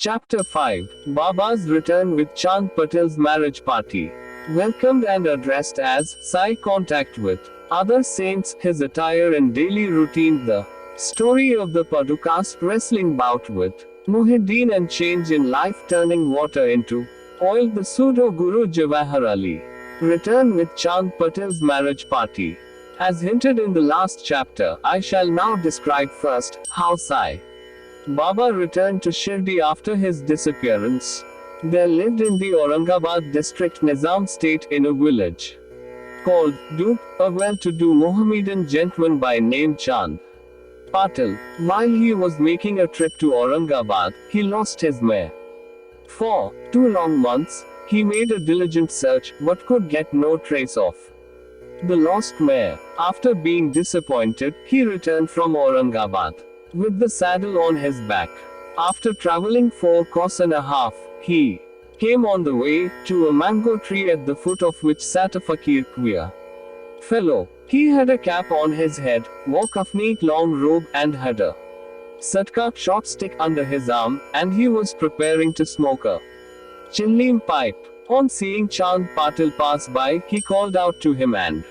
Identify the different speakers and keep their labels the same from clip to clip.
Speaker 1: Chapter 5 Baba's return with Chand Patel's marriage party. Welcomed and addressed as Sai, contact with other saints, his attire and daily routine, the story of the Padukas wrestling bout with Muhyiddin and change in life, turning water into oil, the pseudo Guru Jawhar Ali. Return with Chand Patel's marriage party. As hinted in the last chapter, I shall now describe first how Sai Baba returned to Shirdi after his disappearance. There lived in the Aurangabad district Nizam state in a village called Dup, a well-to-do Mohammedan gentleman by name Chand Patel. While he was making a trip to Aurangabad, he lost his mare. For 2 long months, he made a diligent search, but could get no trace of the lost mare. After being disappointed, he returned from Aurangabad with the saddle on his back. After traveling 4 kos and a half, he came on the way to a mango tree at the foot of which sat a fakir queer fellow. He had a cap on his head, wore kafneet long robe and had a satka short stick under his arm, and he was preparing to smoke a chillim pipe. On seeing Chand Patel pass by, he called out to him and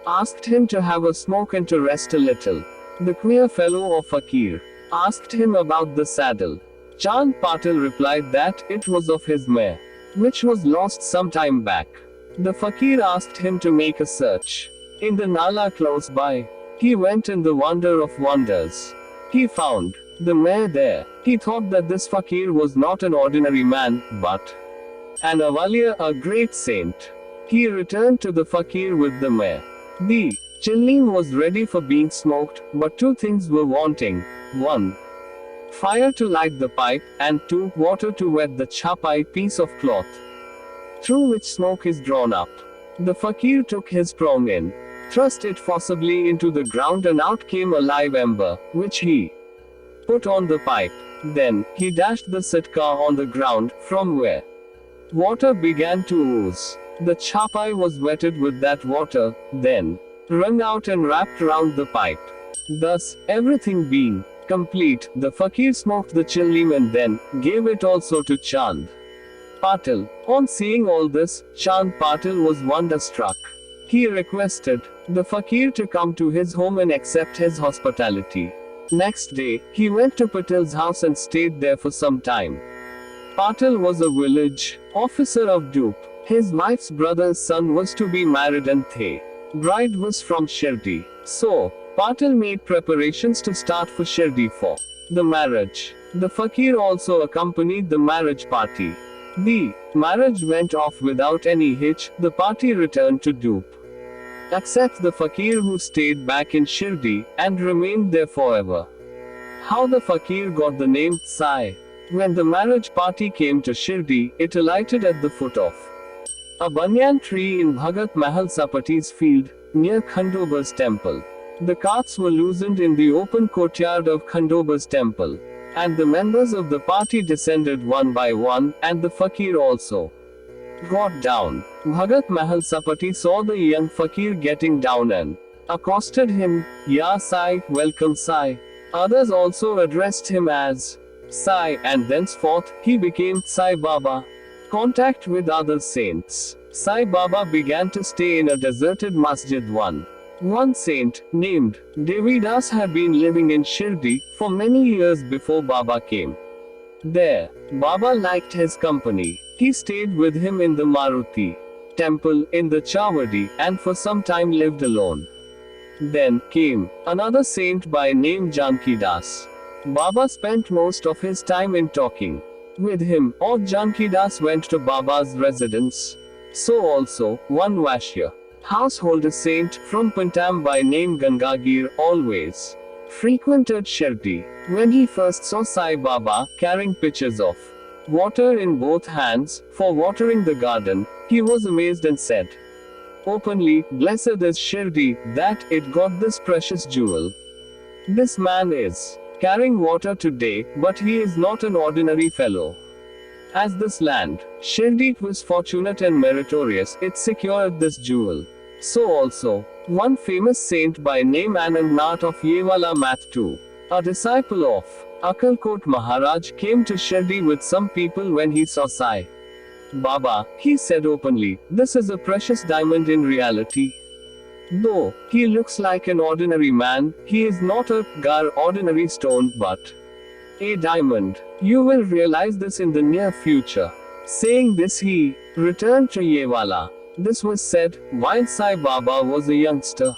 Speaker 1: asked him to have a smoke and to rest a little. The queer fellow or fakir asked him about the saddle. Chand Patel replied that it was of his mare, which was lost some time back. The fakir asked him to make a search in the nala close by. He went in the wonder of wonders. He found the mare there. He thought that this fakir was not an ordinary man, but an awliya, a great saint. He returned to the fakir with the mare. The chillim was ready for being smoked, but 2 things were wanting. 1. Fire to light the pipe, and 2. Water to wet the chapai, piece of cloth through which smoke is drawn up. The fakir took his prong in, thrust it forcibly into the ground, and out came a live ember, which he put on the pipe. Then he dashed the sitka on the ground, from where water began to ooze. The chapai was wetted with that water, then wrung out and wrapped round the pipe. Thus, everything being complete, the fakir smoked the chillim and then gave it also to Chand Patel. On seeing all this, Chand Patel was wonderstruck. He requested the fakir to come to his home and accept his hospitality. Next day, he went to Patel's house and stayed there for some time. Patel was a village officer of Dup. His wife's brother's son was to be married and the bride was from Shirdi. So, Patel made preparations to start for Shirdi for the marriage. The fakir also accompanied the marriage party. The marriage went off without any hitch. The party returned to Dup, except the fakir, who stayed back in Shirdi and remained there forever. How the fakir got the name Sai. When the marriage party came to Shirdi, it alighted at the foot of a banyan tree in Bhagat Mahal Sapati's field, near Khandoba's temple. The carts were loosened in the open courtyard of Khandoba's temple, and the members of the party descended one by one, and the fakir also got down. Bhagat Mahal Sapati saw the young fakir getting down and accosted him, "Ya Sai, welcome Sai." Others also addressed him as Sai, and thenceforth, he became Sai Baba. Contact with other saints. Sai Baba began to stay in a deserted masjid. One saint, named Devidas, had been living in Shirdi for many years before Baba came there. Baba liked his company. He stayed with him in the Maruti temple in the Chavadi, and for some time lived alone. Then came another saint by name Jankidas. Baba spent most of his time in talking with him, or Jankidas went to Baba's residence. So also, one Vashya householder saint from Pantam by name Gangagir always frequented Shirdi. When he first saw Sai Baba carrying pitchers of water in both hands for watering the garden, he was amazed and said openly, "Blessed is Shirdi, that it got this precious jewel. This man is carrying water today, but he is not an ordinary fellow. As this land, Shirdi, was fortunate and meritorious, it secured this jewel." So also, one famous saint by name Anandnath of Yevala Math too, a disciple of Akalkot Maharaj came to Shirdi with some people when he saw Sai Baba. He said openly, "This is a precious diamond in reality. Though he looks like an ordinary man, he is not a ordinary stone but a diamond. You will realize this in the near future." Saying this, he returned to Yevala. This was said while Sai Baba was a youngster.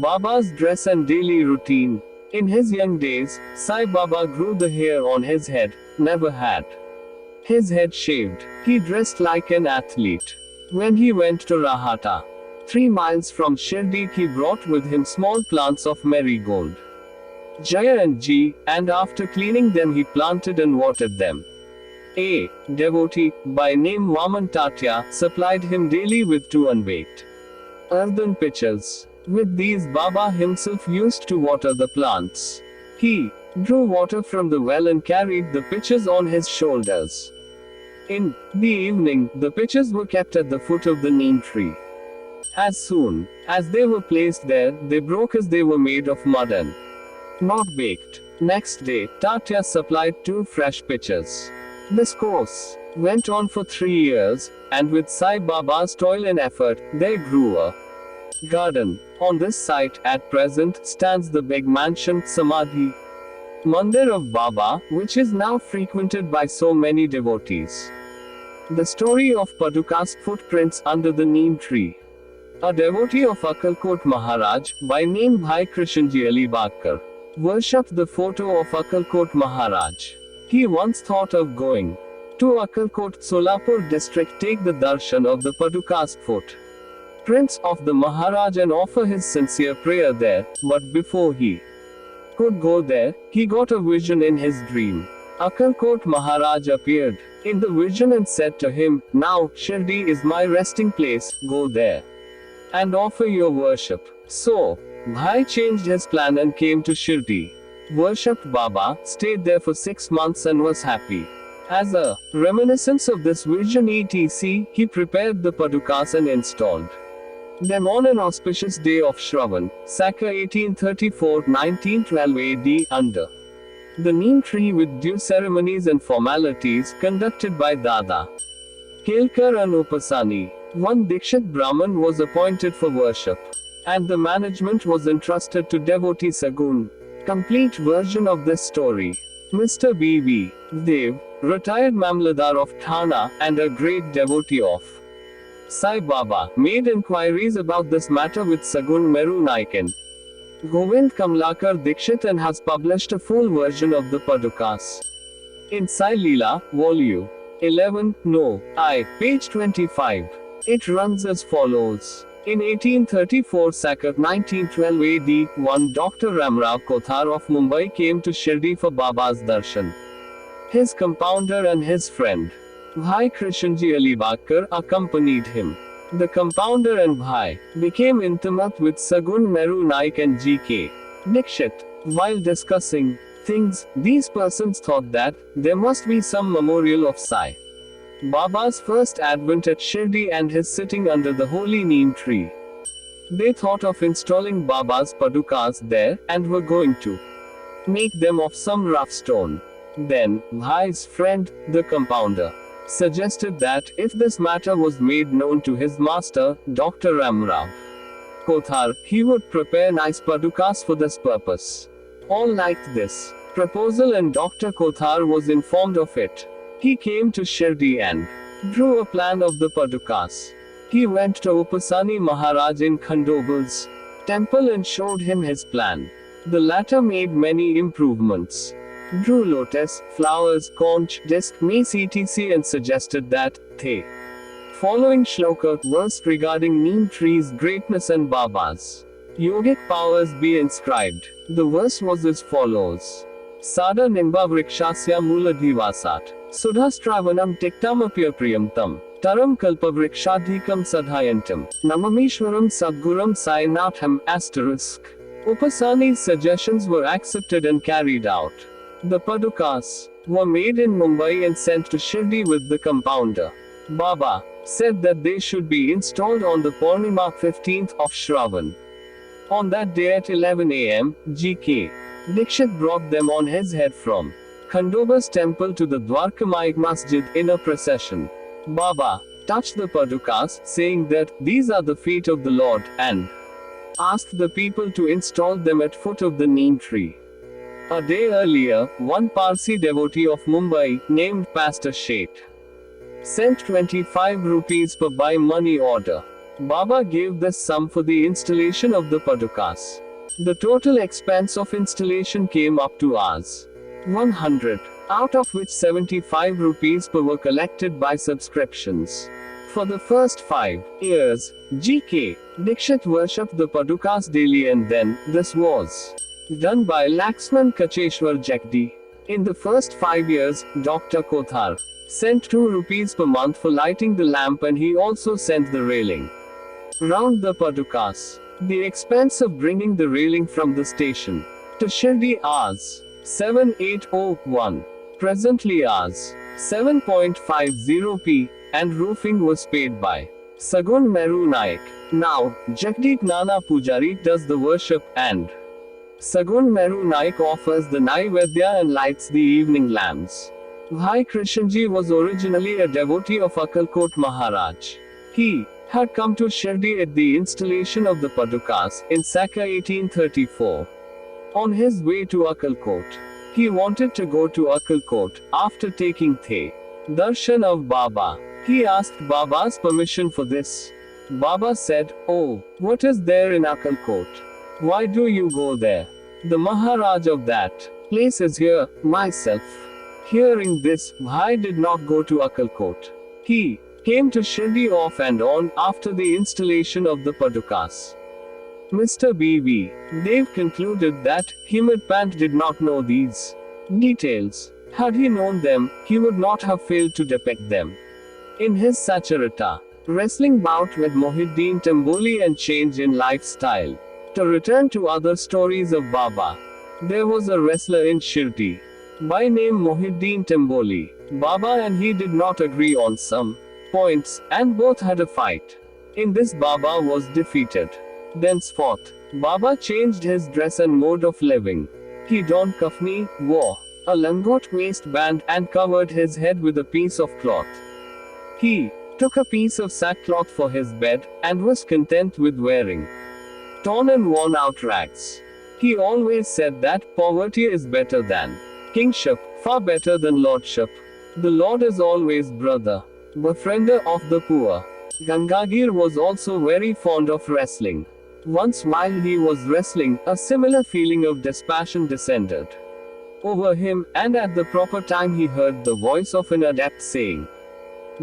Speaker 1: Baba's dress and daily routine. In his young days, Sai Baba grew the hair on his head, never had his head shaved. He dressed like an athlete. When he went to Rahata, 3 miles from Shirdi, he brought with him small plants of marigold, Jaya and G, and after cleaning them he planted and watered them. A devotee, by name Vaman Tatya, supplied him daily with 2 unbaked earthen pitchers. With these Baba himself used to water the plants. He drew water from the well and carried the pitchers on his shoulders. In the evening, the pitchers were kept at the foot of the neem tree. As soon as they were placed there, they broke as they were made of mud and not baked. Next day, Tatya supplied 2 fresh pitchers. This course went on for 3 years, and with Sai Baba's toil and effort, there grew a garden. On this site, at present, stands the big mansion, Samadhi Mandir of Baba, which is now frequented by so many devotees. The story of Padukas' footprints under the neem tree. A devotee of Akalkot Maharaj, by name Bhai Krishanji Ali Bakkar, worshipped the photo of Akalkot Maharaj. He once thought of going to Akalkot, Solapur district, take the darshan of the Padukas foot prints of the Maharaj and offer his sincere prayer there, but before he could go there, he got a vision in his dream. Akalkot Maharaj appeared in the vision and said to him, "Now, Shirdi is my resting place, go there and offer your worship." So, Bhai changed his plan and came to Shirdi, worshipped Baba, stayed there for 6 months and was happy. As a reminiscence of this vision etc., he prepared the Padukas and installed them on an auspicious day of Shravan, Saka 1834-1912 AD, under the neem tree with due ceremonies and formalities conducted by Dada Kelkar and Upasani. One Dikshit Brahman was appointed for worship, and the management was entrusted to devotee Sagun. Complete version of this story. Mr. B.V. Dev, retired Mamladar of Thana, and a great devotee of Sai Baba, made inquiries about this matter with Sagun Meru Naikan Govind Kamlakar Dikshit and has published a full version of the Padukas in Sai Leela, Volume 11, No. I, page 25. It runs as follows. In 1834 Sakat 1912 AD, one Dr. Ramrao Kothar of Mumbai came to Shirdi for Baba's darshan. His compounder and his friend, Bhai Krishanji Ali Bakkar, accompanied him. The compounder and Bhai became intimate with Sagun Meru Naik and G.K. Dikshit. While discussing things, these persons thought that there must be some memorial of Sai Baba's first advent at Shirdi and his sitting under the holy neem tree. They thought of installing Baba's Padukas there, and were going to make them of some rough stone. Then, Bhai's friend, the compounder, suggested that if this matter was made known to his master, Dr. Ramrao Kothar, he would prepare nice Padukas for this purpose. All liked this proposal and Dr. Kothar was informed of it. He came to Shirdi and drew a plan of the Padukas. He went to Upasani Maharaj in Khandobal's temple and showed him his plan. The latter made many improvements, drew lotus, flowers, conch, disc, mace etc. and suggested that the following shloka, verse regarding neem trees' greatness and Baba's yogic powers be inscribed. The verse was as follows. Sada nimba vrikshasya mooladhivasat, sudhastravanam tiktamapya priyamtam, taram kalpavrikshadhikam sadhayantam, namamishwaram sadguram sainatham, asterisk. Upasani's suggestions were accepted and carried out. The Padukas were made in Mumbai and sent to Shirdi with the compounder. Baba said that they should be installed on the Purnima 15th of Shravan. On that day at 11 am, G.K. Dikshit brought them on his head from Khandoba's temple to the Dwarkamai Masjid in a procession. Baba touched the Padukas, saying that these are the feet of the Lord, and asked the people to install them at foot of the neem tree. A day earlier, one Parsi devotee of Mumbai, named Pastor Sheth, sent 25 rupees per by money order. Baba gave this sum for the installation of the Padukas. The total expense of installation came up to Rs. 100, out of which 75 rupees per were collected by subscriptions. For the first 5 years, G.K. Dixit worshipped the Padukas daily, and then this was done by Laxman Kacheshwar Jagdi. In the first 5 years, Dr. Kothar sent 2 rupees per month for lighting the lamp, and he also sent the railing round the Padukas. The expense of bringing the railing from the station to Shirdi Rs. 7801, presently Rs. 7.50p, and roofing was paid by Sagun Meru Naik. Now, Jagdeep Nana Pujari does the worship, and Sagun Meru Naik offers the Naivedya and lights the evening lamps. Bhai Krishanji was originally a devotee of Akalkot Maharaj. He had come to Shirdi at the installation of the Padukas in Saka 1834. On his way to Akalkot, he wanted to go to Akalkot. After taking the darshan of Baba, he asked Baba's permission for this. Baba said, "Oh, what is there in Akalkot? Why do you go there? The Maharaj of that place is here, myself." Hearing this, Bhai did not go to Akalkot. He came to Shirdi off and on after the installation of the Padukas. Mr. B.V. Dev concluded that Hemadpant did not know these details. Had he known them, he would not have failed to depict them in his Satcharitra. Wrestling bout with Mohiddin Tamboli and change in lifestyle. To return to other stories of Baba, there was a wrestler in Shirdi by name Mohiddin Tamboli. Baba and he did not agree on some points, and both had a fight. In this, Baba was defeated. Thenceforth, Baba changed his dress and mode of living. He donned kafni, wore a langot waistband, and covered his head with a piece of cloth. He took a piece of sackcloth for his bed, and was content with wearing torn and worn out rags. He always said that poverty is better than kingship, far better than lordship. The Lord is always brother, befriender of the poor. Gangagir was also very fond of wrestling. Once while he was wrestling, a similar feeling of dispassion descended over him, and at the proper time he heard the voice of an adept saying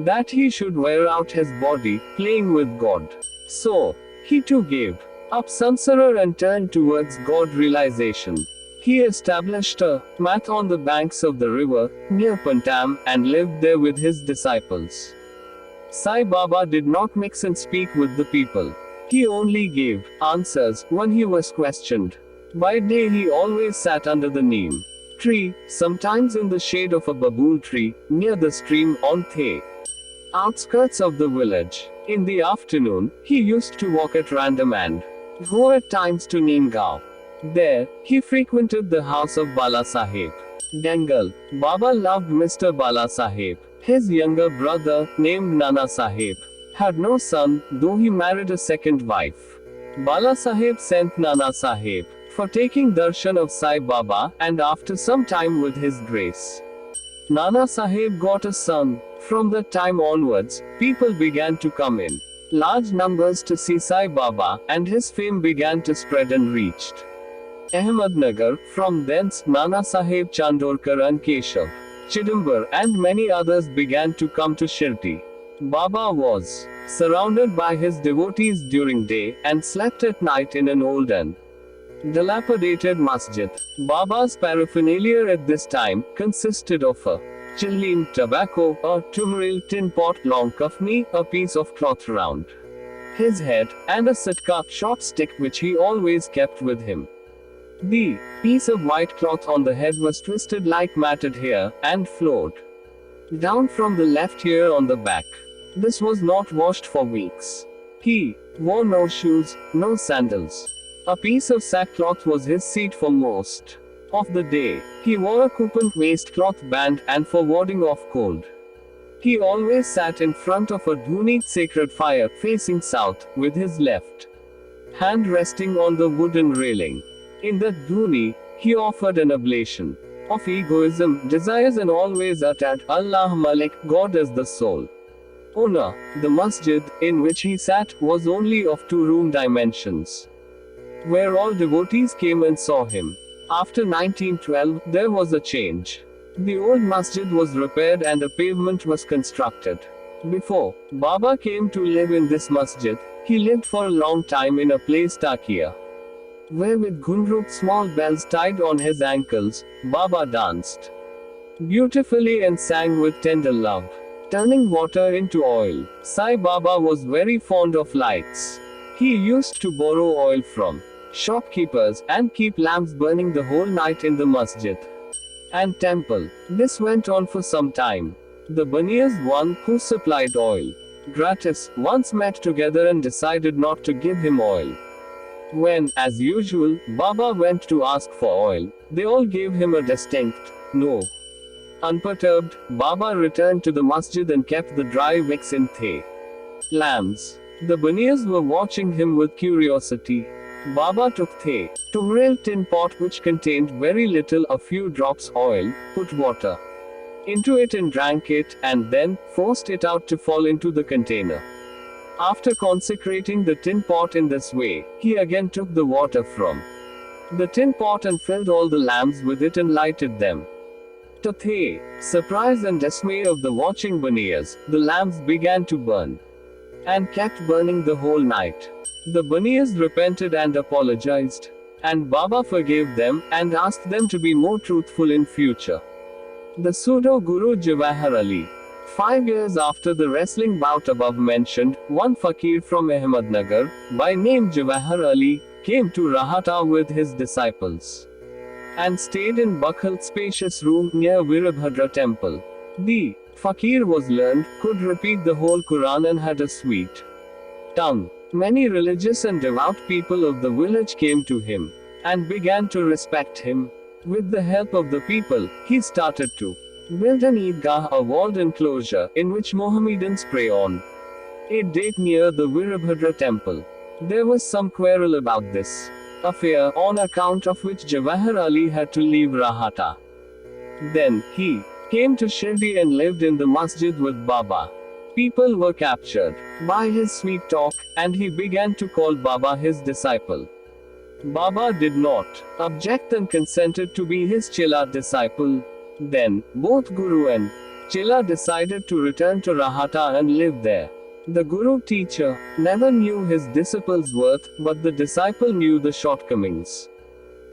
Speaker 1: that he should wear out his body, playing with God. So, he too gave up sansara and turned towards God realization. He established a mat on the banks of the river, near Pantam, and lived there with his disciples. Sai Baba did not mix and speak with the people. He only gave answers when he was questioned. By day he always sat under the neem tree, sometimes in the shade of a babool tree, near the stream on the outskirts of the village. In the afternoon, he used to walk at random and go at times to Neemgaon. There, he frequented the house of Bala Saheb Dangal. Baba loved Mr. Bala Saheb. His younger brother, named Nana Saheb, had no son, though he married a second wife. Bala Saheb sent Nana Saheb for taking darshan of Sai Baba, and after some time with his grace, Nana Saheb got a son. From that time onwards, people began to come in large numbers to see Sai Baba, and his fame began to spread and reached Ahmednagar. From thence, Nana Saheb Chandorkar and Keshav Chidambar and many others began to come to Shirdi. Baba was surrounded by his devotees during day, and slept at night in an old and dilapidated masjid. Baba's paraphernalia at this time consisted of a chillim, tobacco, a tumril tin pot, long kafni, a piece of cloth round his head, and a sitka, short stick which he always kept with him. The piece of white cloth on the head was twisted like matted hair, and flowed down from the left ear on the back. This was not washed for weeks. He wore no shoes, no sandals. A piece of sackcloth was his seat for most of the day. He wore a coupon waistcloth band and for warding off cold. He always sat in front of a dhuni sacred fire facing south, with his left hand resting on the wooden railing. In that dhuni, he offered an oblation of egoism, desires, and always uttered, Allah Malik, God is the soul owner. The masjid, in which he sat, was only of 2-room dimensions, where all devotees came and saw him. After 1912, there was a change. The old masjid was repaired and a pavement was constructed. Before Baba came to live in this masjid, he lived for a long time in a place Takia, where with ghungrook small bells tied on his ankles, Baba danced beautifully and sang with tender love, turning water into oil. Sai Baba was very fond of lights. He used to borrow oil from shopkeepers and keep lamps burning the whole night in the masjid and temple. This went on for some time. The Banias, one who supplied oil gratis, once met together and decided not to give him oil. When, as usual, Baba went to ask for oil, they all gave him a distinct no. Unperturbed, Baba returned to the masjid and kept the dry wicks in the lamps. The Banias were watching him with curiosity. Baba took the tumbrel tin pot which contained very little, a few drops oil, put water into it and drank it, and then forced it out to fall into the container. After consecrating the tin pot in this way, he again took the water from the tin pot and filled all the lamps with it and lighted them. To the surprise and dismay of the watching Banias, the lamps began to burn and kept burning the whole night. The Banias repented and apologized, and Baba forgave them and asked them to be more truthful in future. The pseudo-guru Jawhar Ali. 5 years after the wrestling bout above mentioned, one fakir from Ahmednagar, by name Jawhar Ali, came to Rahata with his disciples and stayed in Bakhal's spacious room near Virabhadra temple. The fakir was learned, could repeat the whole Quran and had a sweet tongue. Many religious and devout people of the village came to him and began to respect him. With the help of the people, he started to build an Eidgah, a walled enclosure, in which Mohammedans pray on a date near the Virabhadra temple. There was some quarrel about this affair, on account of which Jawhar Ali had to leave Rahata. Then, he came to Shirdi and lived in the masjid with Baba. People were captured by his sweet talk, and he began to call Baba his disciple. Baba did not object and consented to be his Chela disciple. Then, both Guru and Chela decided to return to Rahata and live there. The Guru teacher never knew his disciple's worth, but the disciple knew the shortcomings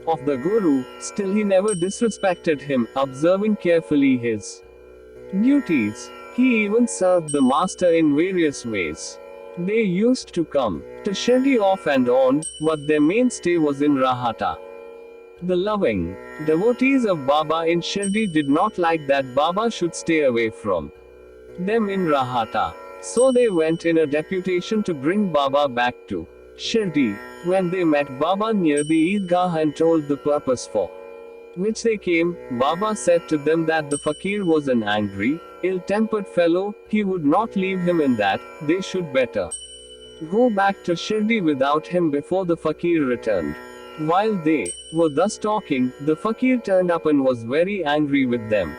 Speaker 1: of the Guru. Still, he never disrespected him, observing carefully his duties. He even served the master in various ways. They used to come to Shirdi off and on, but their mainstay was in Rahata. The loving devotees of Baba in Shirdi did not like that Baba should stay away from them in Rahata. So they went in a deputation to bring Baba back to Shirdi. When they met Baba near the Eidgah and told the purpose for which they came, Baba said to them that the fakir was an angry, ill-tempered fellow, he would not leave him in that, they should better go back to Shirdi without him before the fakir returned. While they were thus talking, the fakir turned up and was very angry with them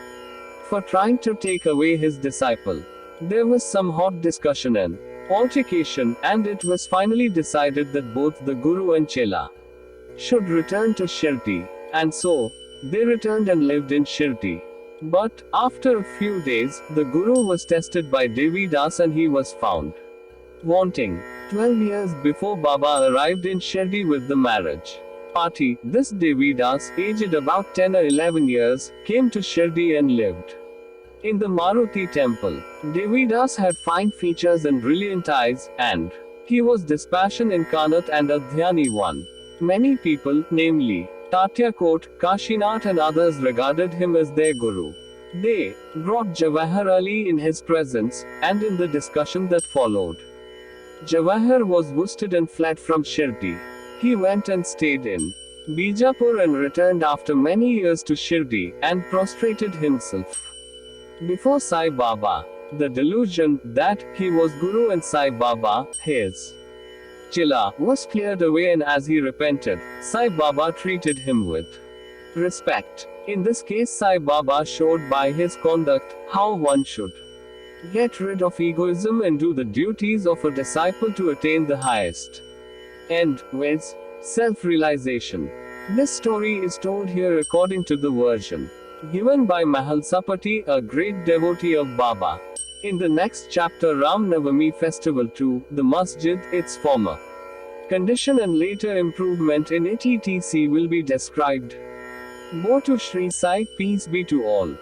Speaker 1: for trying to take away his disciple. There was some hot discussion and altercation, and it was finally decided that both the Guru and Chela should return to Shirdi. And so, they returned and lived in Shirdi. But, after a few days, the Guru was tested by Devi Das and he was found wanting. 12 years before Baba arrived in Shirdi with the marriage party, this Devi Das, aged about 10 or 11 years, came to Shirdi and lived in the Maruti temple. Devi Das had fine features and brilliant eyes, and he was dispassionate incarnate and a Dhyani one. Many people, namely Tatya Kot, Kashinath and others regarded him as their guru. They brought Jawhar Ali in his presence, and in the discussion that followed, Jawhar was worsted and fled from Shirdi. He went and stayed in Bijapur and returned after many years to Shirdi and prostrated himself before Sai Baba. The delusion that he was Guru and Sai Baba, his Chilla, was cleared away, and as he repented, Sai Baba treated him with respect. In this case, Sai Baba showed by his conduct how one should get rid of egoism and do the duties of a disciple to attain the highest end, viz. Self-realization. This story is told here according to the version given by Mahalsapati, a great devotee of Baba. In the next chapter, Ram Navami Festival 2, the masjid, its former condition and later improvement in it etc. will be described. More to Sri Sai, peace be to all.